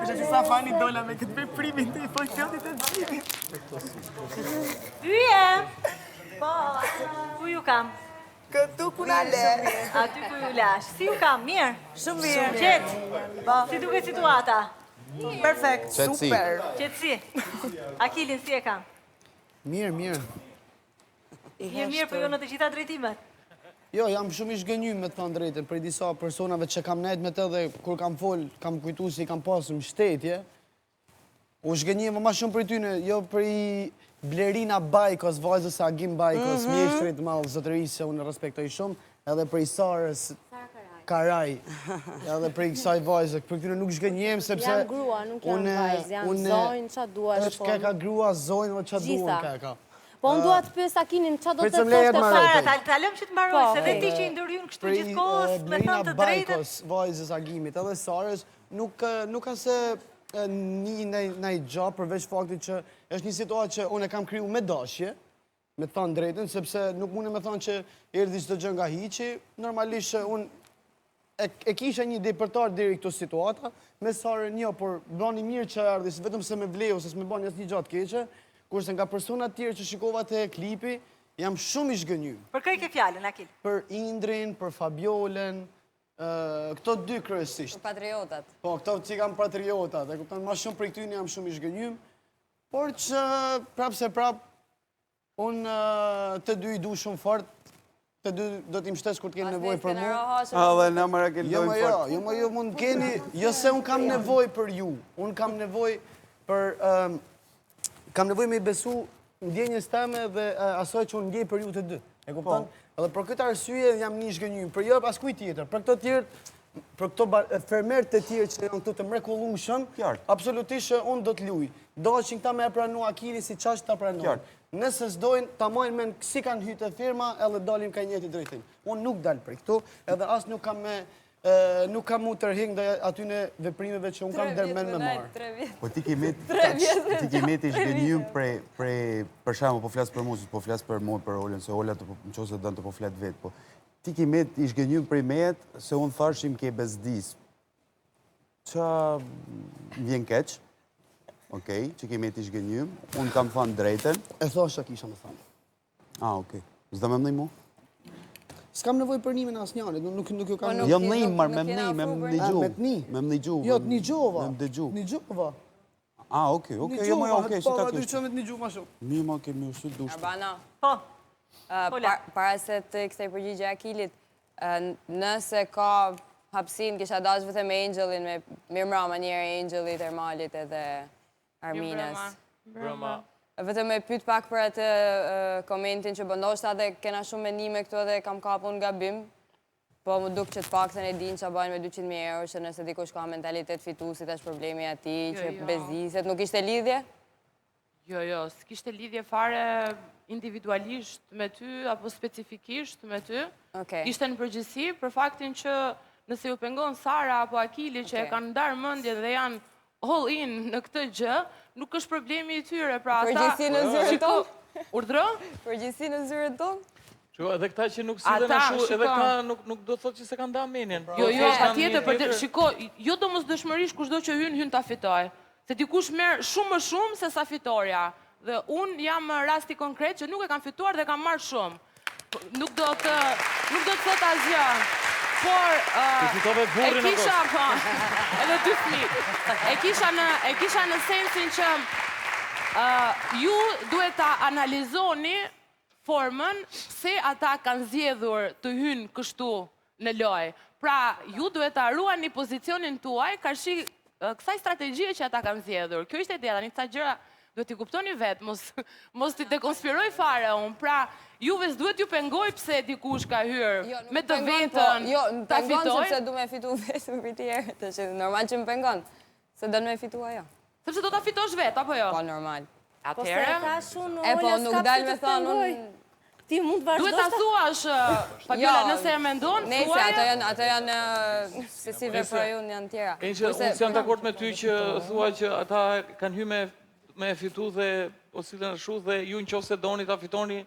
Është që sa fani dola me këtë veprimin të i folklodit e gjimit. Yje! Po, ku ju kam? Këtu ku na le. Aty ku ju lash. Si ju kam, mirë? Shumë mirë. Qetë? Si duke situata? Perfekt, super. Qetësi. Akilin, si e kam? Mirë. Mirë, po jo në të gjitha drejtimet. Jo, jam shumë i shgënjym me të thënë drejtën, prej disa personave që kam nejt me të dhe kur kam fol, kam kujtu si kam pasur mbështetje. U shgënjim më shumë për tyne, jo për i Blerina Bajkos, vajzës Agim Bajkos, mjeshtrit malë zotërisë që unë respektoj shumë, edhe për i Sarës Karaj, edhe për i kësaj vajzë, për këtyre nuk shgënjim, sepse... Jam grua, nuk jam vajzë, jam zonjë, qa dua shponë. është keka grua, zonjë, dhe qa duan keka. Po unë duat pës Akinin, qa do të Pritëm lejet thoshte marrë. fara? Ta lëm që të mbaroj, se dhe ti që i ndërjun kështu gjithkohës, me Blerina thënë të drejtën. Bajkos, vajzës Agimit, edhe Sarës, nuk ka se një nëjë gjë përveç faktit që është një situatë që unë e kam kriju me dashje, me thënë drejtën, sepse nuk mune me thënë që erdhi çdo gjë nga hiqi, normalisht që unë e kisha një depërtar deri këto situata, me Sarën jo, por blani mirë që erdhi, vetëm se me vleu, se s'me bani asnjë gjatë keqe, kurse nga persona tjerë që shikova te klipi, jam shumë i shgënjym. Për kë i ke fjallën, Akil? Për Indrin, për Fabiolen, këto dy kryesisht. Për patriotat. Po, këto që kam patriotat, e kupton, ma shumë për këtyne jam shumë i shgënjym, por që prap se prap, unë të dy i du shumë fort, të dy do t'i mështes kur t'keni nevoj për mu. Dhe në më raketojnë fort. Jo, mund t'keni, jo se unë kam nevoj për ju, unë kam nevoj për... Kam nevoj me i besu ndjenjës teme dhe asoj që unë ndjej për ju të dy. E kupton? Edhe për këtë arsye jam një shgënjym. Për jo, pas kuj tjetër. Për këto tjerë, për këto fermerët të tjerë që janë këtu të mrekullueshëm, absolutisht që unë do të luj. Doqin këta me e pranu Akili si qash ta pranojnë. Nëse s'dojnë, ta mojnë men si kanë hytë e firma, edhe dalim ka njëti drejtim. Unë nuk dalë për këtu, edhe asë nuk kam me... Nuk kam mu tërhing dhe atyne veprimeve që unë kam dërmen me marë. Po ti ke met i shgënjym për shamë, po flasë për mu, po flasë për mu, për Olën, se Ola në qose dënë të po fletë vetë, po ti ke met i shgënjym për i met, se unë thashim ke bezdis. Qa vjen keq, okej, që ke met i shgënjym, unë kam thënë drejten. E thosha kisha me thënë. Okej. Zda me mënej mu? S'kam nevoj për një me në asë njënit, nuk ju kam Jo mënej, marë me mënej, me më nëgju. Me të një? Me më nëgju. Jo, të një gjova. Me më dëgju. Një gjova. Okej, jo më jo, okej, si ka kështë. Po, aty me të një gju ma shumë. Mirë ma kemi ushtu dushtë. Arbana, Po. para se të kësaj përgjigje Akilit, nëse ka hapsin, kisha dash vëtë me Angelin, me mirëmrama njerë Angelit, Ermalit edhe Arminës. Brëma. Vetëm me pyet pak për atë komentin që bëndoshta dhe kena shumë menime këtu dhe kam kapun nga bim, po më duk që të paktën e din që bajnë me 200.000 euro që nëse dikush ka mentalitet fitusit është problemi ati, që bezdiset, nuk ishte lidhje? Jo, s'kishte lidhje fare individualisht me ty, apo specifikisht me ty. Ishte në përgjithësi për faktin që nëse ju pengon Sara apo Akili që e kanë ndarë mendje dhe janë all in në këtë gjë, nuk është problemi i tyre, pra ata... Përgjithësi në zyrën tonë? Urdhro? Përgjithësi në zyrën tonë? Që edhe këta që nuk si dhe në shu, edhe këta nuk do të thotë që se kanë da menin. Jo, atjetër, për shiko, jo do mos dëshmërish kushdo që hynë ta fitoj. Se dikush merë shumë më shumë se sa fitorja. Dhe unë jam rasti konkret që nuk e kam fituar dhe kam marrë shumë. Nuk do të thotë asgjë. Por, e kisha, po, edhe 2 fëmijë, e kisha në sensin që ju duhet ta analizoni formën se ata kanë zgjedhur të hynë kështu në lojë. Pra, ju duhet ta ruani pozicionin tuaj karshi kësaj strategjie që ata kanë zgjedhur. Kjo ishte ideja, tani këta gjëra duhet t'i kuptoni vetë, mos t'i dekonspiroj fare unë. Pra, juve s'duhet ju pengoj pse dikush ka hyrë me të vetën ta fitoj. Jo, më pengon sepse du me fitu vetëm për tjerë, të që normal që më pengon, se do në me fitu ajo. Sepse do ta fitosh vetë, apo jo? Po, normal. Po se ka shumë Ola s'ka pse të pengoj. Ti mund të vazhdosh duhet ta thuash, Fabiola, nëse e mendon, thuaje. Nese, ato janë spesive për unë janë tjera. Unë s'jam dakord me ty që thua që ata kanë hyrë me fitu dhe ose në shu dhe ju në qofë se doni ta fitoni,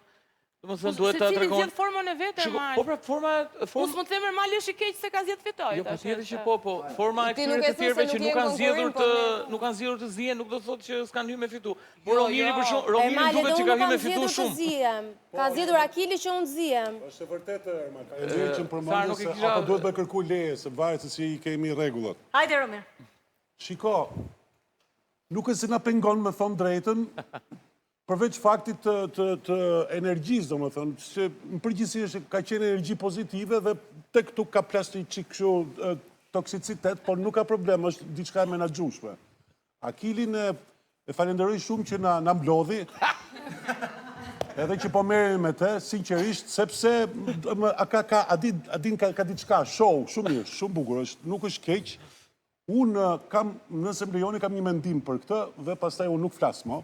Domethënë duhet ta Se cili tregon. zgjedh formën e vetë, Mal. Po pra forma Mos më themër Mal është i keq se ka zgjedh fitoj. Jo, patjetër që po, forma e Ti nuk këtyre e të thu tjerëve se që nuk nuk jemi kanë zgjedhur konkurrim, nuk kanë zgjedhur të zihen, nuk do thotë që s'kan hyrë me fitu. Po Jo, Romiri për shumë, E Romiri Male, duket dhe që unë ka nuk hyrë me kam fitu zgjedhur të shumë. zihem. Ka zgjedhur Akili që unë zihem. Është e vërtetë, Erma, ka nxjerrë që Sara, përmendën nuk e se kisha- apo duhet me kërkuj leje, se varet se si i kemi rregullat. Hajde, Romir. Shiko, nuk e se na pengon me thonë drejtën, përveç faktit të energjisë, do më thënë, që në përgjithësi është ka qenë energji pozitive dhe tek këtu ka plasë që kështu toksicitet, por nuk ka problem, është diçka e menaxhueshme. Akilin e falenderoj shumë që na mblodhi, edhe që po merrem me të, sinqerisht, sepse ka diçka, show, shumë mirë, shumë bukur, nuk është keq. Unë kam, nëse më lejoni, kam një mendim për këtë, dhe pastaj unë nuk flas më.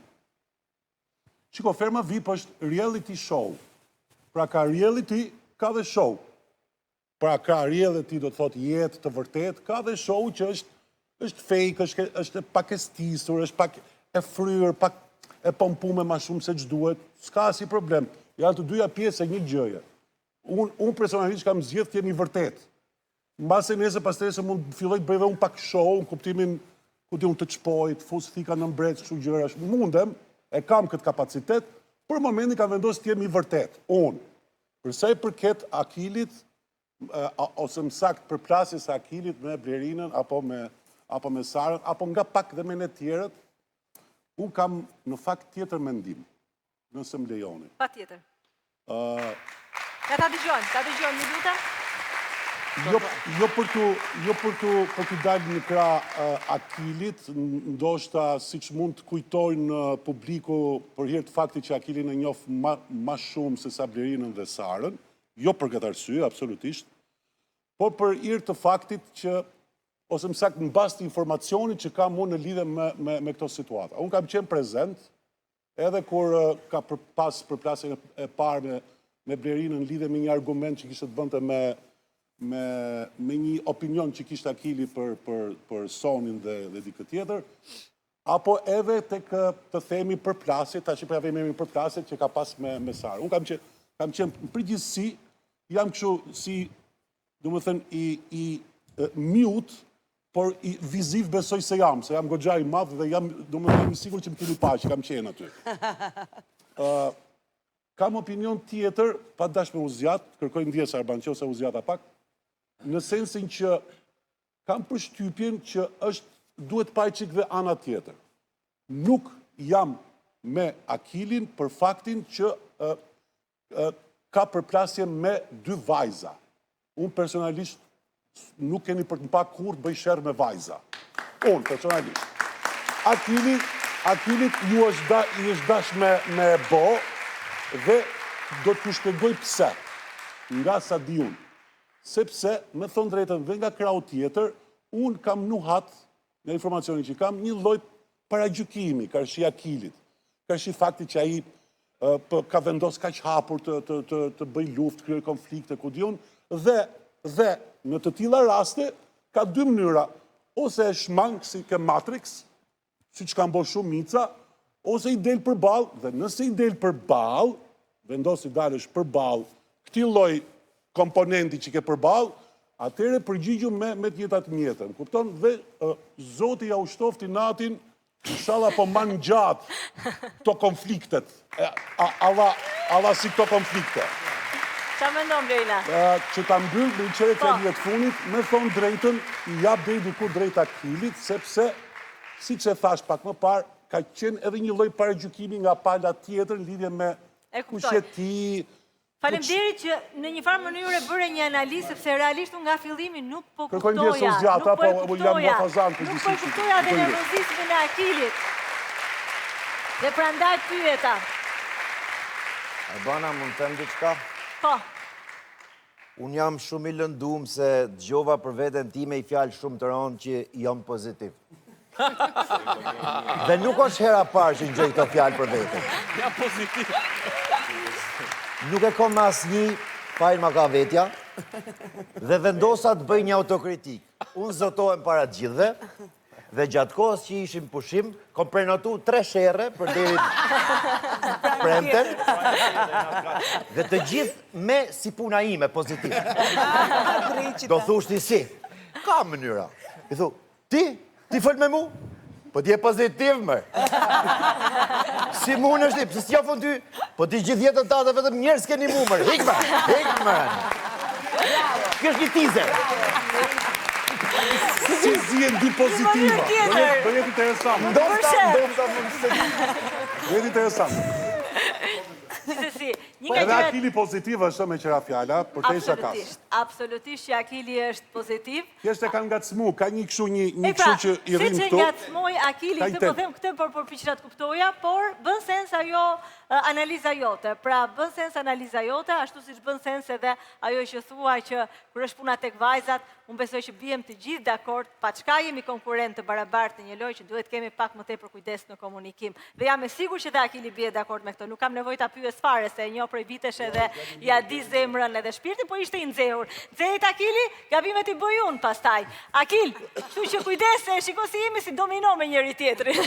Shiko, Ferma VIP është reality show. Pra ka reality, ka dhe show. Pra ka reality, do të thotë jetë të vërtet, ka dhe show që është fake, është pak e stisur, është pak e fryrë, pak e pompume ma shumë se që duhet. S'ka si problem. Janë të dyja pjesë e një gjëje. Unë personalisht kam zgjedhë të jemi vërtet. Mbase nese pas të se mund filloj të bëj dhe unë pak show, në kuptimin ku ti unë të qpoj, të fus thika në mbret, kështu gjëra, mundem, e kam këtë kapacitet, për momentin kam vendosur të jemi vërtet, unë. Përsa i përket Akilit, ose më sakt përplasjes së Akilit me Blerinën, apo me Sarën, apo nga pak dhe me ne tjerët, unë kam në fakt tjetër mendim, nëse më lejoni. Pa tjetër. Ja ta dëgjojnë, një lutem. Jo për të dalë në krah Akilit, ndoshta siç mund të kujtojnë publiku për hir të faktit që Akilin e njoh më shumë se sa Blerinën dhe Sarën, jo për këtë arsye, absolutisht, por për hir të faktit që, ose më saktë mbas të informacionit që kam unë në lidhje me këto situata. Unë kam qenë prezent, edhe kur ka pas përplasjen e parë me Blerinën në lidhje me një argument që kishte të bënte me një opinion që kishte Akili për Sonin dhe dikë tjetër, apo edhe të themi përplasje, ta që përja vejmë përplasje që ka pas me Sarë. Unë kam qenë në përgjithësi, jam kështu si, du më thënë, i mute, por i viziv besoj se jam goxha i madh dhe jam, du më thënë, sigur që më keni pa që kam qenë aty. Kam opinion tjetër, pa dash me u zjat, kërkoj ndjes Arban qose u zjata pak, në sensin që kam përshtypjen që duhet pajqik dhe ana tjetër. Nuk jam me Akilin për faktin që ka përplasje me dy vajza. Unë personalisht nuk keni për të pa kur të bëj sherr me vajza. Unë personalisht. Akilit ju është dash me bo dhe do të shpjegoj pse. Nga sa di unë. Sepse, me thonë drejtën dhe nga krau tjetër, unë kam nuhat, nga informacioni që kam, një lloj paragjykimi, karshi Akilit, karshi fakti që ai ka vendos kaq hapur të bëj luftë, kryej konflikte, ku diun, dhe në të tilla raste, ka dy mënyra, ose e shmang si ke Matrix, si që kam bo shumë mica, ose i del për balë, dhe nëse i del për balë, vendos i dalësh për balë, këti lloj komponenti që ke përballë, atëre përgjigju me tjetat mjetën. Kupton? Dhe Zoti ja ushtofti natin, inshallah po man gjatë këto konfliktet. Alla si këto konflikte. Qa mendon, Blerina? Që ta mbyll me qere të vjetë funit, me thonë drejtën, i jap dhe i diku drejt Akilit, sepse, si që thash pak më parë, ka qenë edhe një lloj paragjykimi nga pala tjetër në lidhje me kusheti. Faleminderit që në një farë mënyrë bëre një analizë, sepse realisht unë nga fillimi nuk po kuptoja. Kërkoj ndjesë zgjata, po jam më fazan të Nuk po kuptoja dhe nervozizmin e Akilit. Dhe prandaj pyeta. Albana, mund të them diçka? Po. Unë jam shumë i lëndum se dëgjova për veten time i fjalë shumë të rëndë që jam pozitiv. Dhe nuk është hera parë që gjej këto fjalë për veten. Jam pozitiv. Nuk e kom asnjë fajin ma ka vetja dhe vendosa të bëj një autokritik. Unë zotohem para të gjithëve dhe gjatë kohës që ishim pushim, kom prenotu 3 sherre për deri premten, dhe të gjithë me si puna ime pozitiv. Do thushti si, ka mënyra. I thu, ti fol me mu? Po ti e pozitiv, mërë. Si mu në shtip, se si jafon ty, po ti gjithë jetën ta dhe vetëm njerës keni mu, mërë. Hikme. Kjo është një tizer. Si zjen dy pozitiva. Do jetë interesant. Do jetë interesant. Edhe Akili pozitiv është me qëra fjalla, për te isha kasë. Absolutisht që Akili është pozitiv. Kështë e kanë ngacmu, ka një këshu një këshu që i rrimë këtu. Si që ngacmoj Akili, këtë po them këtë për përpiqirat kuptoja, por bën sens ajo analiza jote. Pra, bën sens analiza jote, ashtu si që bën sens edhe ajo që thua që kër është puna tek vajzat, unë besoj që bijem të gjithë dakord, pa qka jemi konkurent të barabartë në një lojë që duhet kemi pak më tepër kujdes në komunikim. Dhe jam e sigur që dhe Akili bie dakord me këto. Nuk kam nevojë ta pyes fare se e njoh prej vitesh edhe ja di zemrën edhe shpirtin, po ishte i nxehur. Nxehit Akili, gabimet i bëj unë pastaj. Akil, kështu që kujdes se shiko si jemi si domino me njëri tjetrin.